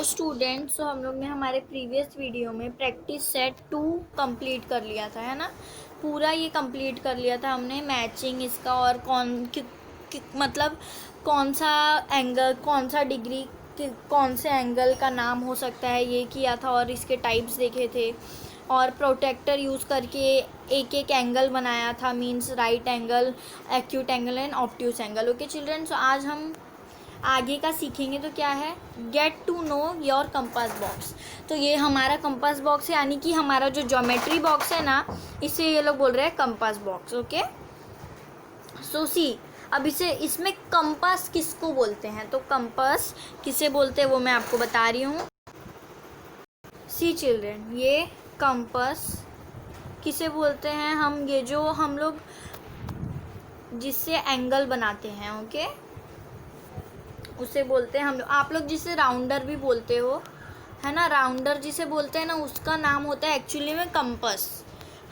Students, हम लोग ने हमारे प्रीवियस वीडियो में प्रैक्टिस सेट 2 कंप्लीट कर लिया था, है ना। पूरा ये कंप्लीट कर लिया था हमने, मैचिंग इसका और मतलब कौन सा एंगल, कौन सा डिग्री, कौन से एंगल का नाम हो सकता है, ये किया था और इसके टाइप्स देखे थे और प्रोटेक्टर यूज़ करके एक एक एंगल बनाया था, means right angle, acute angle and obtuse angle. Okay children, so आज हम आगे का सीखेंगे। तो क्या है, get to know your compass box. तो ये हमारा कंपास बॉक्स है, यानी कि हमारा जो ज्योमेट्री बॉक्स है ना, इसे ये लोग बोल रहे हैं कंपास बॉक्स। ओके, सो सी, अब इसमें कंपास किसको बोलते हैं, तो कंपास किसे बोलते हैं वो मैं आपको बता रही हूँ। सी चिल्ड्रन, ये कंपास किसे बोलते हैं, ये जो हम लोग जिससे एंगल बनाते हैं, ओके, उसे बोलते हैं हम लोग। आप लोग जिसे राउंडर भी बोलते हो, है ना, राउंडर जिसे बोलते हैं ना, उसका नाम होता है एक्चुअली में कंपास।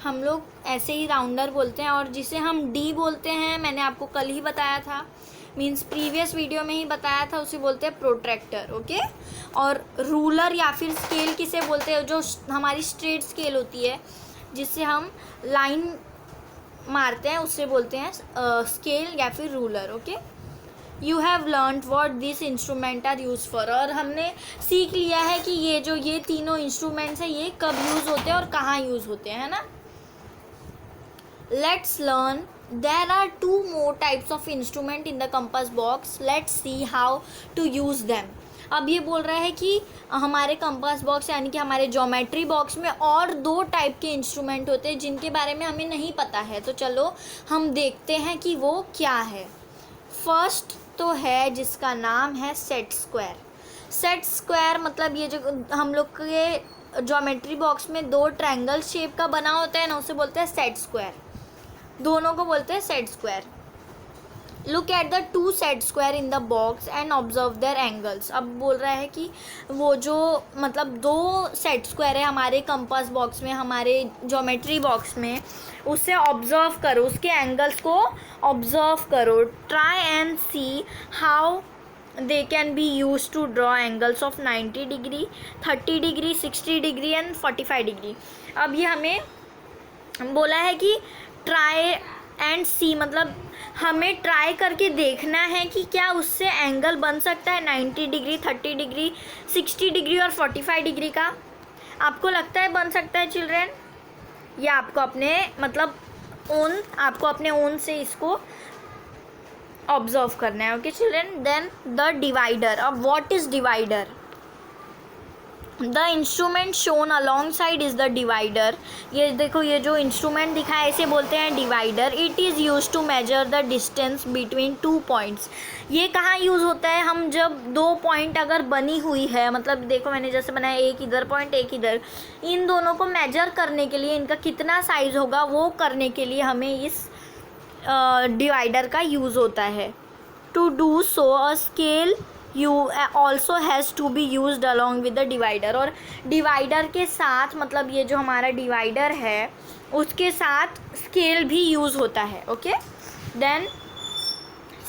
हम लोग ऐसे ही राउंडर बोलते हैं। और जिसे हम डी बोलते हैं, मैंने आपको कल ही बताया था, मींस प्रीवियस वीडियो में ही बताया था, उसे बोलते हैं प्रोट्रैक्टर। ओके, और रूलर या फिर स्केल किसे बोलते हैं, जो हमारी स्ट्रेट स्केल होती है जिससे हम लाइन मारते हैं, उससे बोलते हैं स्केल या फिर ruler. Okay, you have learned what this instrument are use for. और हमने सीख लिया है कि ये तीनों इंस्ट्रूमेंट्स हैं, ये कब यूज़ होते हैं और कहाँ यूज़ होते हैं, है ना। Let's learn, there are 2 more types of instrument in the compass box, let's see how to use them. अब ये बोल रहा है कि हमारे कंपास बॉक्स यानी कि हमारे ज्योमेट्री बॉक्स में और 2 टाइप के इंस्ट्रूमेंट होते हैं जिनके बारे में हमें नहीं पता है। तो चलो हम देखते हैं कि वो क्या है। फर्स्ट तो है जिसका नाम है सेट स्क्वायर। सेट स्क्वायर मतलब ये जो हम लोग के ज्योमेट्री बॉक्स में 2 ट्रायंगल शेप का बना होता है ना, उसे बोलते हैं सेट स्क्वायर। दोनों को बोलते हैं set square. Look at the 2 set square in the box and observe their angles. अब बोल रहा है कि वो जो मतलब 2 सेट स्क्वायर है हमारे कंपास बॉक्स में, हमारे ज्योमेट्री बॉक्स में, उसे ऑब्जर्व करो, उसके एंगल्स को ऑब्जर्व करो। Try and see how they can be use to draw angles of 90 degree, 30 degree, 60 degree and 45 degree. अब ये हमें बोला है कि ट्राई एंड सी, मतलब हमें ट्राई करके देखना है कि क्या उससे एंगल बन सकता है 90 डिग्री, 30 डिग्री, 60 डिग्री और 45 डिग्री का। आपको लगता है बन सकता है चिल्ड्रेन, या आपको अपने आपको अपने ओन से इसको ऑब्जर्व करना है। Okay children, then the divider. अब what is divider? The instrument shown alongside is the divider. ये देखो, ये जो इंस्ट्रूमेंट दिखा है इसे बोलते हैं divider. It is use to measure the distance between 2 points. ये कहाँ यूज़ होता है, हम जब 2 पॉइंट अगर बनी हुई है, मतलब देखो मैंने जैसे बनाया, एक इधर पॉइंट एक इधर, इन दोनों को मेजर करने के लिए, इनका कितना साइज़ होगा वो करने के लिए हमें इस डिवाइडर का यूज़ होता है। To do so a scale you also has to be used along with the divider. और डिवाइडर के साथ, मतलब ये जो हमारा डिवाइडर है उसके साथ स्केल भी यूज़ होता है। Okay, then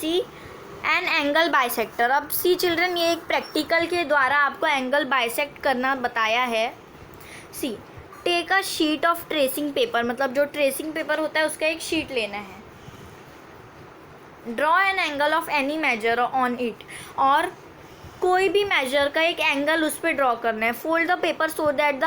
see an angle bisector. अब सी चिल्ड्रन, ये एक प्रैक्टिकल के द्वारा आपको एंगल बाइसेक्ट करना बताया है। See, take a sheet of tracing paper, मतलब जो ट्रेसिंग पेपर होता है उसका एक शीट लेना है। Draw an angle of any major on it, और कोई भी मेजर का एक एंगल उस पर ड्रॉ करना है। Fold the paper so that the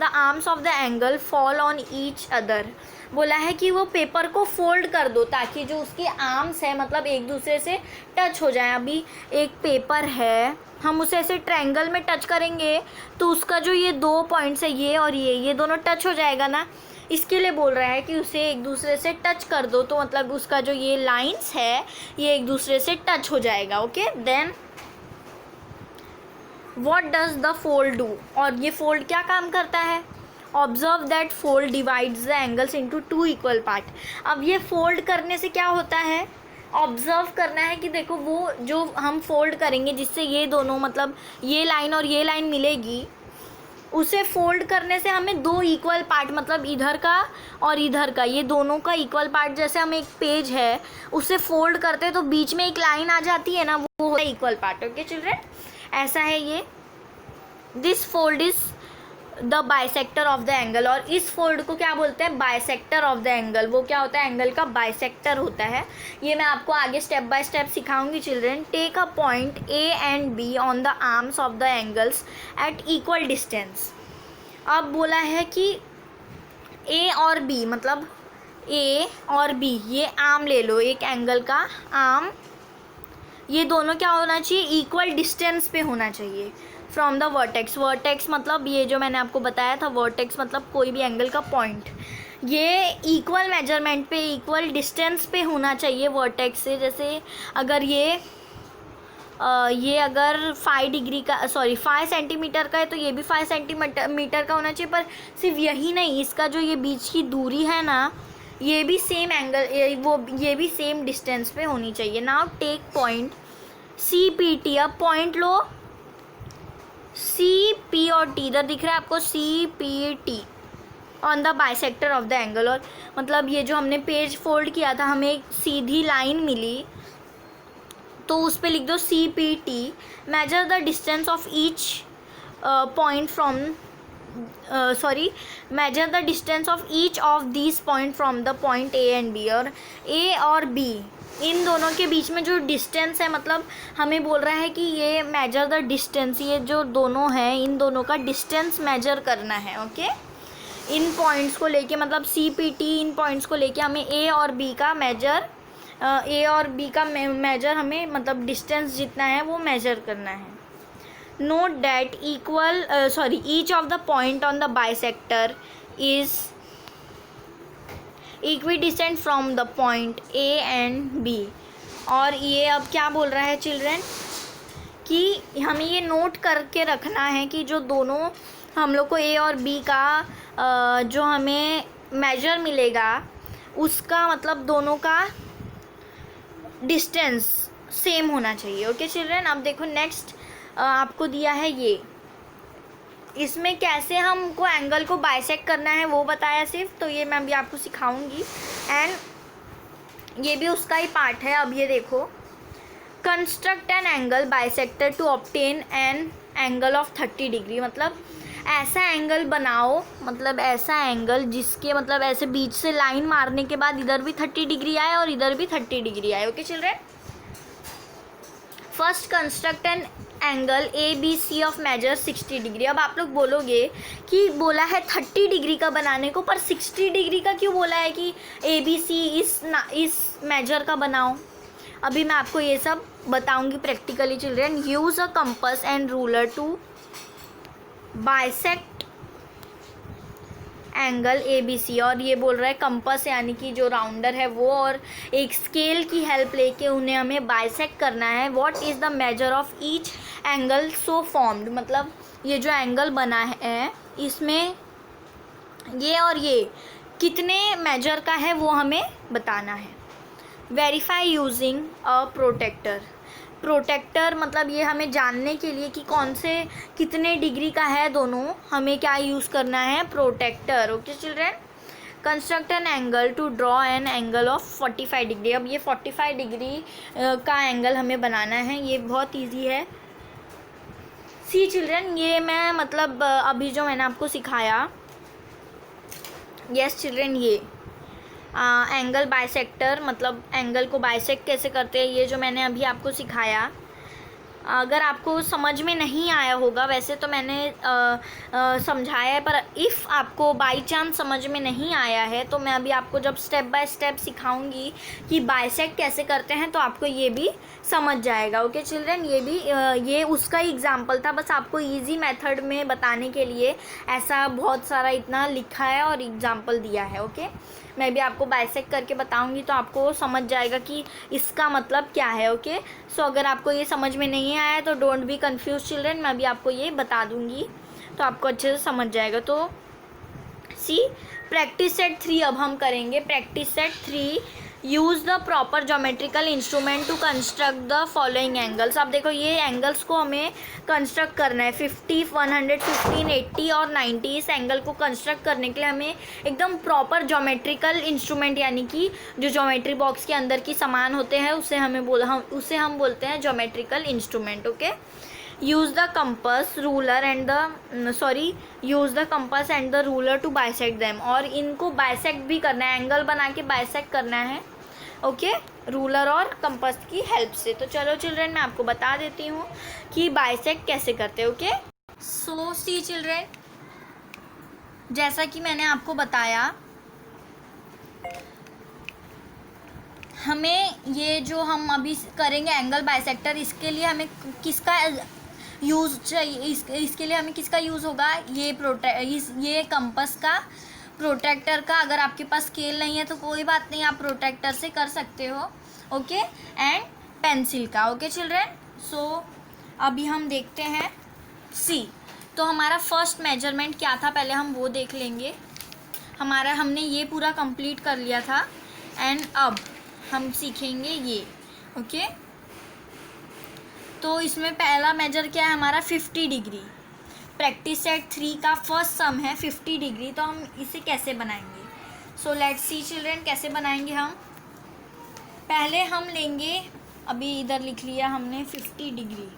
arms of the angle fall on each other. बोला है कि वो पेपर को फोल्ड कर दो ताकि जो उसके आर्म्स है मतलब एक दूसरे से टच हो जाए। अभी एक पेपर है, हम उसे ऐसे ट्रायंगल में टच करेंगे तो उसका जो ये 2 पॉइंट्स है, ये और ये दोनों टच हो जाएगा ना। इसके लिए बोल रहा है कि उसे एक दूसरे से टच कर दो, तो मतलब उसका जो ये लाइंस है ये एक दूसरे से टच हो जाएगा। Okay, then what does the fold do, और ये फोल्ड क्या काम करता है? Observe that fold divides the angles into 2 equal part. अब ये फोल्ड करने से क्या होता है, ऑब्जर्व करना है कि देखो वो जो हम फोल्ड करेंगे जिससे ये दोनों, मतलब ये लाइन और ये लाइन मिलेगी, उसे फोल्ड करने से हमें दो इक्वल पार्ट, मतलब इधर का और इधर का, ये दोनों का इक्वल पार्ट, जैसे हम एक पेज है उसे फोल्ड करते हैं तो बीच में एक लाइन आ जाती है ना, वो है इक्वल पार्ट। ओके चिल्ड्रन, ऐसा है ये। This fold is the bisector of the angle, और इस फोल्ड को क्या बोलते हैं, बाइसेक्टर ऑफ द एंगल। वो क्या होता है, एंगल का बाइसेक्टर होता है। ये मैं आपको आगे स्टेप बाय स्टेप सिखाऊंगी children. Take a point A and B on the arms of the angles at equal distance. अब बोला है कि ए और बी, मतलब ए और बी, ये आर्म ले लो, एक एंगल का आर्म, ये दोनों क्या होना चाहिए, इक्वल डिस्टेंस पे होना चाहिए फ्रॉम द वर्टेक्स। वर्टेक्स मतलब ये जो मैंने आपको बताया था, वर्टेक्स मतलब कोई भी एंगल का पॉइंट, ये इक्वल मेजरमेंट पे, इक्वल डिस्टेंस पे होना चाहिए वर्टेक्स से। जैसे अगर ये अगर 5 डिग्री का, सॉरी 5 सेंटीमीटर का है, तो ये भी 5 सेंटीमीटर का होना चाहिए। पर सिर्फ यही नहीं, इसका जो ये बीच की दूरी है ना, ये भी सेम एंगल, ये भी सेम डिस्टेंस पे होनी चाहिए। Now take point C P T. अब पॉइंट लो सी पी और टी, इधर दिख रहा है आपको C P T on the bisector of the angle. और मतलब ये जो हमने पेज फोल्ड किया था, हमें एक सीधी लाइन मिली, तो उस पर लिख दो C P T. Measure the distance of each point from, measure the distance of each of this point from the point A and B. और ए और बी, इन दोनों के बीच में जो डिस्टेंस है, मतलब हमें बोल रहा है कि ये मेजर द डिस्टेंस, ये जो दोनों हैं इन दोनों का डिस्टेंस मेजर करना है। ओके, इन पॉइंट्स को लेके, मतलब सी पी टी, इन पॉइंट्स को लेके हमें ए और बी का मेजर, हमें मतलब डिस्टेंस जितना है वो मेजर करना है। Note that each of the point on the bisector is equidistant from the point A and B. और ये अब क्या बोल रहा है चिल्ड्रन, कि हमें ये नोट करके रखना है कि जो दोनों हम लोग को ए और बी का जो हमें मेजर मिलेगा, उसका मतलब दोनों का डिस्टेंस सेम होना चाहिए। ओके चिल्ड्रन, अब देखो नेक्स्ट आपको दिया है ये, इसमें कैसे हमको एंगल को बाइसेक्ट करना है वो बताया सिर्फ, तो ये मैं अभी आपको सिखाऊंगी, एंड ये भी उसका ही पार्ट है। अब ये देखो, construct an angle bisector to obtain an angle of 30 degree. मतलब ऐसा एंगल बनाओ, मतलब ऐसा एंगल जिसके मतलब ऐसे बीच से लाइन मारने के बाद इधर भी 30 डिग्री आए और इधर भी 30 डिग्री आए। Okay children, first construct an angle A B C of measure 60 degree. अब आप लोग बोलोगे कि बोला है 30 डिग्री का बनाने को, पर 60 डिग्री का क्यों बोला है कि ए बी सी इस मेजर का बनाओ। अभी मैं आपको ये सब बताऊंगी practically children. Use a compass and ruler to bisect angle A B C. और ये बोल रहा है कंपास यानी कि जो राउंडर है वो, और एक स्केल की हेल्प लेके उन्हें हमें बाइसेक्ट करना है। What is the measure of each angle so formed. मतलब ये जो एंगल बना है इसमें ये और ये कितने मेजर का है वो हमें बताना है। Verify using a protractor. Protractor मतलब ये हमें जानने के लिए कि कौन से कितने डिग्री का है दोनों, हमें क्या यूज़ करना है, protractor. Okay children, construct an angle to draw an angle of 45 degree. अब ये 45 डिग्री का एंगल हमें बनाना है, ये बहुत इजी है। सी चिल्ड्रन, ये मैं मतलब अभी जो मैंने आपको सिखाया, यस चिल्ड्रन, ये एंगल बाइसेक्टर, मतलब एंगल को बाइसेक्ट कैसे करते हैं, ये जो मैंने अभी आपको सिखाया, अगर आपको समझ में नहीं आया होगा, वैसे तो मैंने समझाया है, पर इफ़ आपको बाई चांस समझ में नहीं आया है तो मैं अभी आपको जब स्टेप बाय स्टेप सिखाऊंगी कि बाइसेक्ट कैसे करते हैं, तो आपको ये भी समझ जाएगा। ओके चिल्ड्रन, ये भी ये उसका ही एग्जाम्पल था, बस आपको इजी मेथड में बताने के लिए ऐसा बहुत सारा इतना लिखा है और एग्जाम्पल दिया है। ओके, मैं भी आपको बाइसेक्ट करके बताऊंगी तो आपको समझ जाएगा कि इसका मतलब क्या है। ओके, सो अगर आपको ये समझ में नहीं आया तो डोंट बी कंफ्यूज चिल्ड्रन, मैं भी आपको ये बता दूंगी तो आपको अच्छे से समझ जाएगा। तो सी प्रैक्टिस सेट 3 अब हम करेंगे। Practice set 3, use the proper geometrical instrument to construct the following angles. अब देखो ये एंगल्स को हमें कंस्ट्रक्ट करना है 50, 115, 80 और 90। इस एंगल को कंस्ट्रक्ट करने के लिए हमें एकदम प्रॉपर जोमेट्रिकल इंस्ट्रूमेंट यानी कि जो ज्योमेट्री बॉक्स के अंदर की सामान होते हैं उसे हम बोलते हैं geometrical instrument. Okay, use the compass ruler and use the compass and the ruler to bisect them. और इनको बाइसेक्ट भी करना है, एंगल बना के बाइसेक्ट करना है। ओके, रूलर और कंपास की हेल्प से। तो चलो चिल्ड्रन, मैं आपको बता देती हूँ कि बाइसेक्ट कैसे करते हैं। ओके, सो सी चिल्ड्रन, जैसा कि मैंने आपको बताया, हमें ये जो हम अभी करेंगे एंगल बाइसेक्टर, इसके लिए हमें किसका यूज़ चाहिए? इसके लिए हमें किसका यूज़ होगा? ये कंपास का, प्रोट्रैक्टर का। अगर आपके पास स्केल नहीं है तो कोई बात नहीं, आप प्रोट्रैक्टर से कर सकते हो। ओके, एंड पेंसिल का। ओके चिल्ड्रन, सो अभी हम देखते हैं सी। तो हमारा फर्स्ट मेजरमेंट क्या था पहले हम वो देख लेंगे। हमने ये पूरा कंप्लीट कर लिया था एंड अब हम सीखेंगे ये। ओके, तो इसमें पहला मेजर क्या है हमारा? 50 डिग्री। प्रैक्टिस सेट 3 का फर्स्ट सम है 50 डिग्री। तो हम इसे कैसे बनाएंगे? सो लेट्स सी चिल्ड्रन, कैसे बनाएंगे हम। पहले हम लेंगे, अभी इधर लिख लिया हमने 50 डिग्री।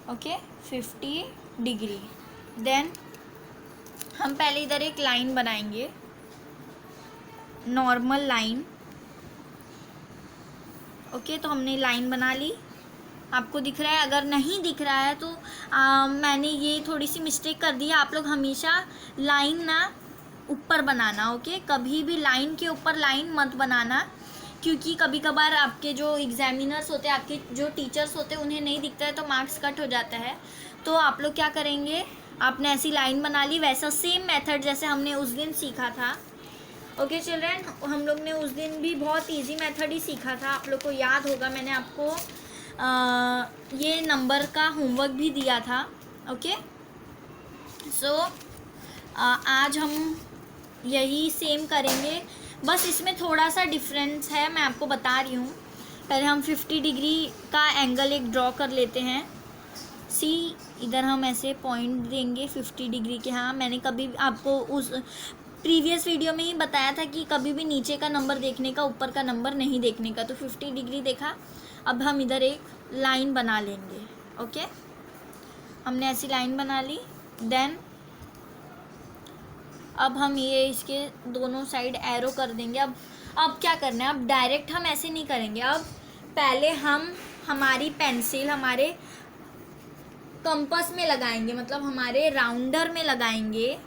Okay, 50 degree. देन हम पहले इधर एक लाइन बनाएंगे, नॉर्मल लाइन। ओके, तो हमने लाइन बना ली। आपको दिख रहा है? अगर नहीं दिख रहा है तो मैंने ये थोड़ी सी मिस्टेक कर दी है। आप लोग हमेशा लाइन ना ऊपर बनाना। ओके, कभी भी लाइन के ऊपर लाइन मत बनाना, क्योंकि कभी कभार आपके जो एग्जामिनर्स होते हैं, आपके जो टीचर्स होते हैं, उन्हें नहीं दिखता है तो मार्क्स कट हो जाता है। तो आप लोग क्या करेंगे, आपने ऐसी लाइन बना ली, वैसा सेम मेथड जैसे हमने उस दिन सीखा था। ओके चिल्ड्रन, हम लोग ने उस दिन भी बहुत इजी मेथड ही सीखा था। आप लोग को याद होगा, मैंने आपको ये नंबर का होमवर्क भी दिया था। ओके, सो आज हम यही सेम करेंगे, बस इसमें थोड़ा सा डिफरेंस है, मैं आपको बता रही हूँ। पहले हम 50 डिग्री का एंगल एक ड्रॉ कर लेते हैं। सी, इधर हम ऐसे पॉइंट देंगे 50 डिग्री के। हाँ, मैंने कभी आपको उस प्रीवियस वीडियो में ही बताया था कि कभी भी नीचे का नंबर देखने का, ऊपर का नंबर नहीं देखने का। तो 50 डिग्री देखा। अब हम इधर एक लाइन बना लेंगे। ओके, हमने ऐसी लाइन बना ली। देन अब हम ये इसके दोनों साइड एरो कर देंगे। अब क्या करना है, अब डायरेक्ट हम ऐसे नहीं करेंगे। अब पहले हम हमारी पेंसिल हमारे कंपास में लगाएंगे, मतलब हमारे राउंडर में लगाएंगे।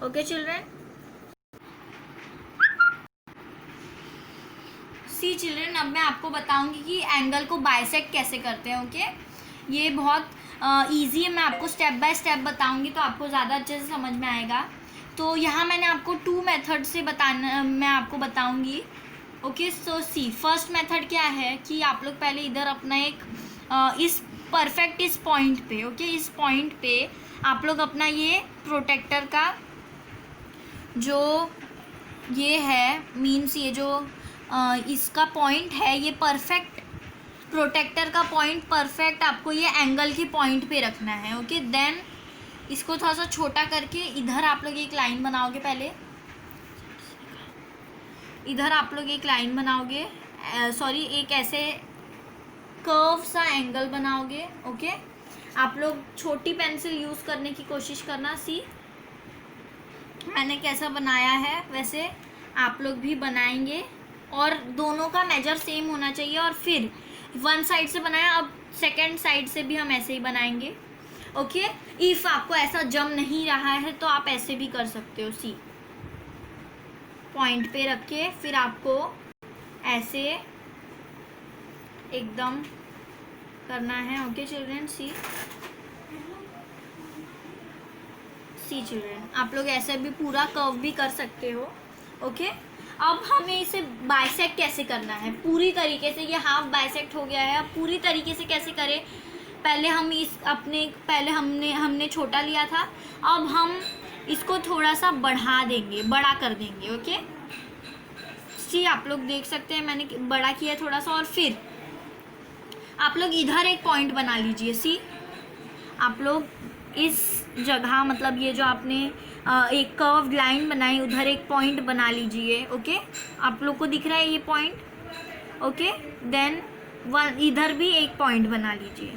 ओके चिल्ड्रन, सी चिल्ड्रन, अब मैं आपको बताऊंगी कि एंगल को बाइसेक्ट कैसे करते हैं। ओके, ये बहुत इजी है, मैं आपको स्टेप बाय स्टेप बताऊंगी तो आपको ज़्यादा अच्छे से समझ में आएगा। तो यहाँ मैंने आपको 2 मेथड से मैं आपको बताऊंगी। ओके, सो सी, फर्स्ट मेथड क्या है कि आप लोग पहले इधर अपना एक इस पॉइंट पे, ओके, इस पॉइंट पे आप लोग अपना ये प्रोटेक्टर का जो ये है, मीन्स ये जो इसका पॉइंट है, ये परफेक्ट प्रोटेक्टर का पॉइंट परफेक्ट आपको ये एंगल के पॉइंट पे रखना है। ओके, देन इसको थोड़ा सा छोटा करके इधर आप लोग एक लाइन बनाओगे। पहले इधर आप लोग एक लाइन बनाओगे, एक ऐसे कर्व सा एंगल बनाओगे। ओके, आप लोग छोटी पेंसिल यूज़ करने की कोशिश करना। सी, मैंने कैसा बनाया है वैसे आप लोग भी बनाएंगे, और दोनों का मेजर सेम होना चाहिए। और फिर वन साइड से बनाया, अब सेकंड साइड से भी हम ऐसे ही बनाएंगे। ओके, इफ़ आपको ऐसा जम नहीं रहा है तो आप ऐसे भी कर सकते हो। सी, पॉइंट पे रख के फिर आपको ऐसे एकदम करना है। ओके चिल्ड्रन, सी चिल्ड्रन, आप लोग ऐसे भी पूरा कर्व भी कर सकते हो। ओके, अब हमें इसे बाइसेक्ट कैसे करना है पूरी तरीके से। ये हाफ बाइसेक्ट हो गया है, अब पूरी तरीके से कैसे करें। पहले हमने छोटा लिया था, अब हम इसको थोड़ा सा बढ़ा देंगे, बड़ा कर देंगे। ओके, सी आप लोग देख सकते हैं मैंने बड़ा किया थोड़ा सा, और फिर आप लोग इधर एक पॉइंट बना लीजिए। सी आप लोग इस जगह मतलब ये जो आपने एक कर्व्ड लाइन बनाई उधर एक पॉइंट बना लीजिए। ओके, आप लोग को दिख रहा है ये पॉइंट। ओके, देन वन इधर भी एक पॉइंट बना लीजिए।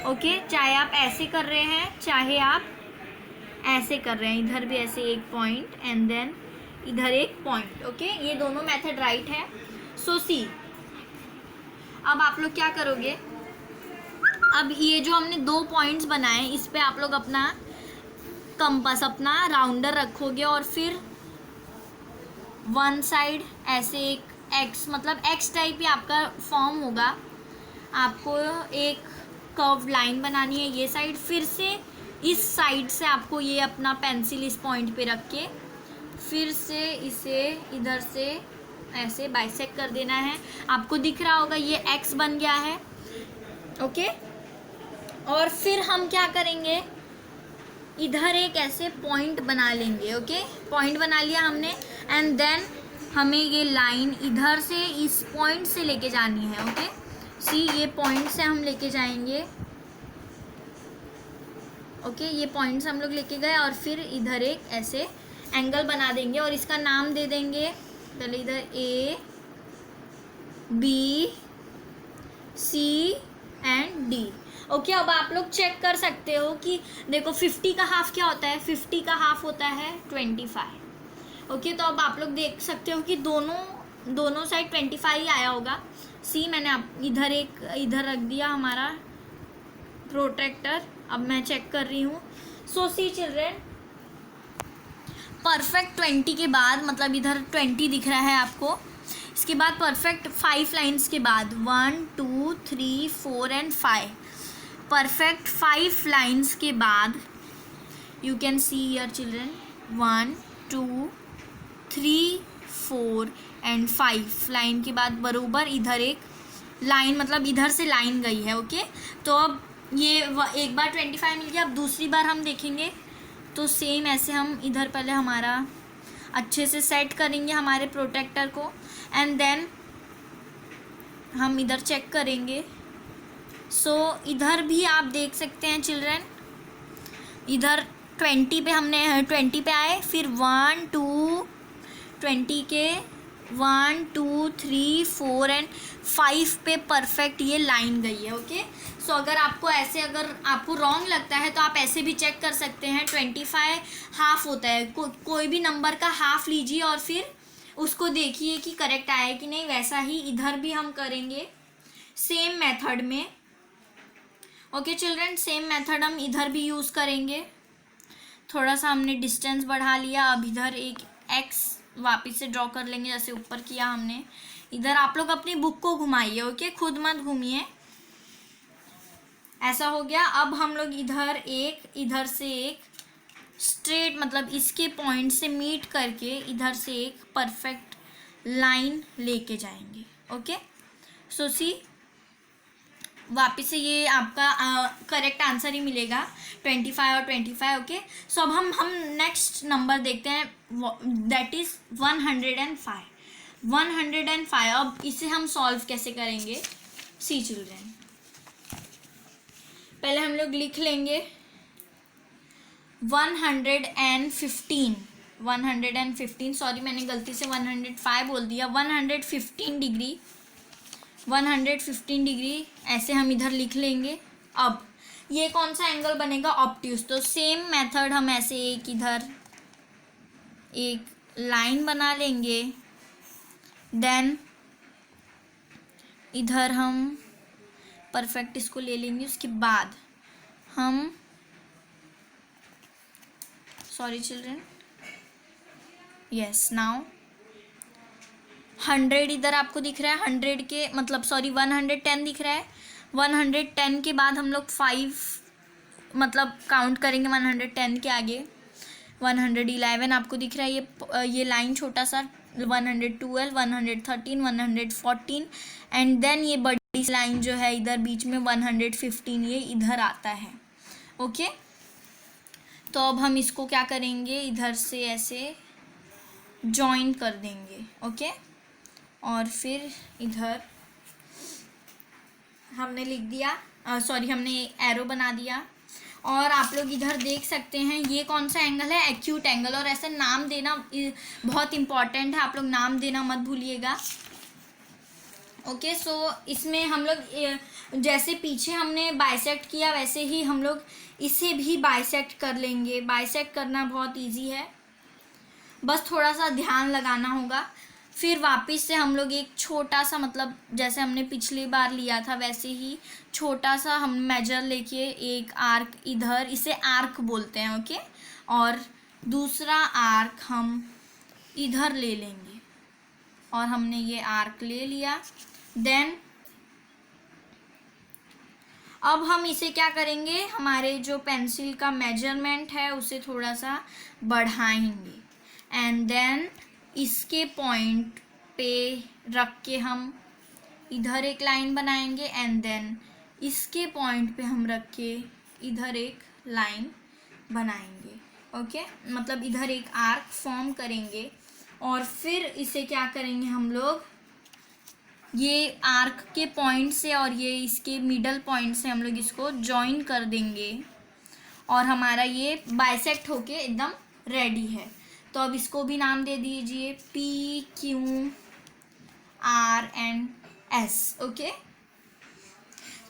ओके, चाहे आप ऐसे कर रहे हैं चाहे आप ऐसे कर रहे हैं, इधर भी ऐसे एक पॉइंट एंड देन इधर एक पॉइंट। ओके, ये दोनों मेथड राइट है। सो सी अब आप लोग क्या करोगे, अब ये जो हमने दो पॉइंट्स बनाए इस पे आप लोग अपना कंपास अपना राउंडर रखोगे और फिर वन साइड ऐसे एक एक्स मतलब एक्स टाइप ही आपका फॉर्म होगा। आपको एक कर्व लाइन बनानी है ये साइड, फिर से इस साइड से आपको ये अपना पेंसिल इस पॉइंट पे रख के फिर से इसे इधर से ऐसे बाइसेक्ट कर देना है। आपको दिख रहा होगा ये एक्स बन गया है। ओके, और फिर हम क्या करेंगे, इधर एक ऐसे पॉइंट बना लेंगे। ओके, पॉइंट बना लिया हमने एंड देन हमें ये लाइन इधर से इस पॉइंट से लेके जानी है। ओके, सी ये पॉइंट से हम लेके जाएंगे। ओके, ये पॉइंट से हम लोग लेके गए और फिर इधर एक ऐसे एंगल बना देंगे और इसका नाम दे देंगे पहले इधर A B C and D. Okay, अब आप लोग चेक कर सकते हो कि देखो 50 का हाफ क्या होता है, 50 का हाफ होता है 25। ओके, तो अब आप लोग देख सकते हो कि दोनों साइड 25 ही आया होगा। सी मैंने आप इधर रख दिया हमारा प्रोट्रैक्टर। अब मैं चेक कर रही हूँ। सो सी चिल्ड्रेन, परफेक्ट 20 के बाद मतलब इधर 20 दिख रहा है आपको, इसके बाद परफेक्ट 5 लाइन्स के बाद 1 2 3 4 एंड 5 परफेक्ट 5 लाइन्स के बाद you can see here children 1 2 3 4 and 5 line के बाद बरोबर इधर एक लाइन मतलब इधर से लाइन गई है। ओके, तो अब ये एक बार 25 मिल गया। अब दूसरी बार हम देखेंगे तो सेम ऐसे हम इधर पहले हमारा अच्छे से सेट करेंगे हमारे प्रोटेक्टर को एंड देन हम इधर चेक करेंगे। सो इधर भी आप देख सकते हैं चिल्ड्रन, इधर 20 पे हमने 20 पे आए, फिर 1 2 20 के 1 2 3 4 एंड 5 पे परफेक्ट ये लाइन गई है। ओके, सो अगर आपको रॉन्ग लगता है तो आप ऐसे भी चेक कर सकते हैं। 25 हाफ होता है, कोई भी नंबर का हाफ लीजिए और फिर उसको देखिए कि करेक्ट आया कि नहीं। वैसा ही इधर भी हम करेंगे सेम मेथड में। ओके चिल्ड्रन, सेम मेथड हम इधर भी यूज़ करेंगे। थोड़ा सा हमने डिस्टेंस बढ़ा लिया, अब इधर एक एक्स वापस से ड्रॉ कर लेंगे जैसे ऊपर किया हमने। इधर आप लोग अपनी बुक को घुमाइए। ओके, खुद मत घूमिए। ऐसा हो गया। अब हम लोग इधर से एक स्ट्रेट मतलब इसके पॉइंट से मीट करके इधर से एक परफेक्ट लाइन लेके जाएंगे। ओके, सो सी वापस से ये आपका करेक्ट आंसर ही मिलेगा 25 और 25। ओके, सो अब हम नेक्स्ट नंबर देखते हैं, दैट इज़ 105। 105 अब इसे हम सॉल्व कैसे करेंगे। सी चिल्ड्रन, पहले हम लोग लिख लेंगे 115 सॉरी मैंने गलती से 105 बोल दिया। 115 डिग्री ऐसे हम इधर लिख लेंगे। अब ये कौन सा एंगल बनेगा, ऑब्ट्यूज। तो सेम मेथड हम ऐसे इधर एक लाइन बना लेंगे, देन इधर हम परफेक्ट इसको ले लेंगे। उसके बाद हम सॉरी चिल्ड्रन, यस नाउ 100 इधर आपको दिख रहा है, 100 के मतलब सॉरी 110 दिख रहा है। 110 के बाद हम लोग 5 मतलब काउंट करेंगे 110 के आगे। 111 आपको दिख रहा है, ये लाइन छोटा सा 112 113 114 एंड देन ये बड़ी लाइन जो है इधर बीच में 115 ये इधर आता है। ओके, तो अब हम इसको क्या करेंगे, इधर से ऐसे जॉइन कर देंगे। ओके, और फिर इधर हमने लिख दिया, सॉरी हमने एरो बना दिया। और आप लोग इधर देख सकते हैं ये कौन सा एंगल है, एक्यूट एंगल। और ऐसे नाम देना बहुत इम्पॉर्टेंट है, आप लोग नाम देना मत भूलिएगा। ओके, सो इसमें हम लोग जैसे पीछे हमने बाइसेक्ट किया वैसे ही हम लोग इसे भी बाइसेक्ट कर लेंगे। बाइसेक्ट करना बहुत इजी है, बस थोड़ा सा ध्यान लगाना होगा। फिर वापस से हम लोग एक छोटा सा, मतलब जैसे हमने पिछली बार लिया था वैसे ही छोटा सा हम मेजर लेके एक आर्क इधर, इसे आर्क बोलते हैं। ओके, और दूसरा आर्क हम इधर ले लेंगे और हमने ये आर्क ले लिया। देन अब हम इसे क्या करेंगे, हमारे जो पेंसिल का मेजरमेंट है उसे थोड़ा सा बढ़ाएंगे एंड देन इसके पॉइंट पे रख के हम इधर एक लाइन बनाएंगे एंड देन इसके पॉइंट पे हम रख के इधर एक लाइन बनाएंगे। ओके, मतलब इधर एक आर्क फॉर्म करेंगे और फिर इसे क्या करेंगे हम लोग, ये आर्क के पॉइंट से और ये इसके मिडल पॉइंट से हम लोग इसको जॉइन कर देंगे और हमारा ये बाइसेक्ट होके एकदम रेडी है। तो अब इसको भी नाम दे दीजिए PQRS। ओके,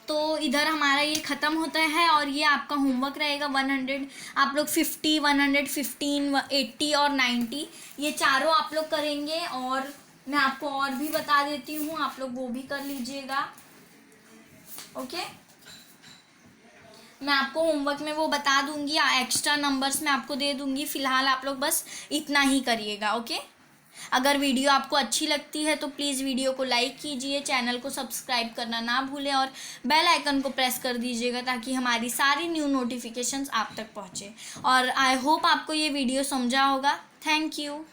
तो इधर हमारा ये ख़त्म होता है और ये आपका होमवर्क रहेगा 100। आप लोग 50, 115, 80 और 90 ये चारों आप लोग करेंगे। और मैं आपको और भी बता देती हूँ, आप लोग वो भी कर लीजिएगा। ओके, मैं आपको होमवर्क में वो बता दूंगी, एक्स्ट्रा नंबर्स मैं आपको दे दूंगी। फ़िलहाल आप लोग बस इतना ही करिएगा। ओके, अगर वीडियो आपको अच्छी लगती है तो प्लीज़ वीडियो को लाइक कीजिए, चैनल को सब्सक्राइब करना ना भूलें और बेल आइकन को प्रेस कर दीजिएगा ताकि हमारी सारी न्यू नोटिफिकेशंस आप तक पहुँचे। और आई होप आपको ये वीडियो समझा होगा। Thank you.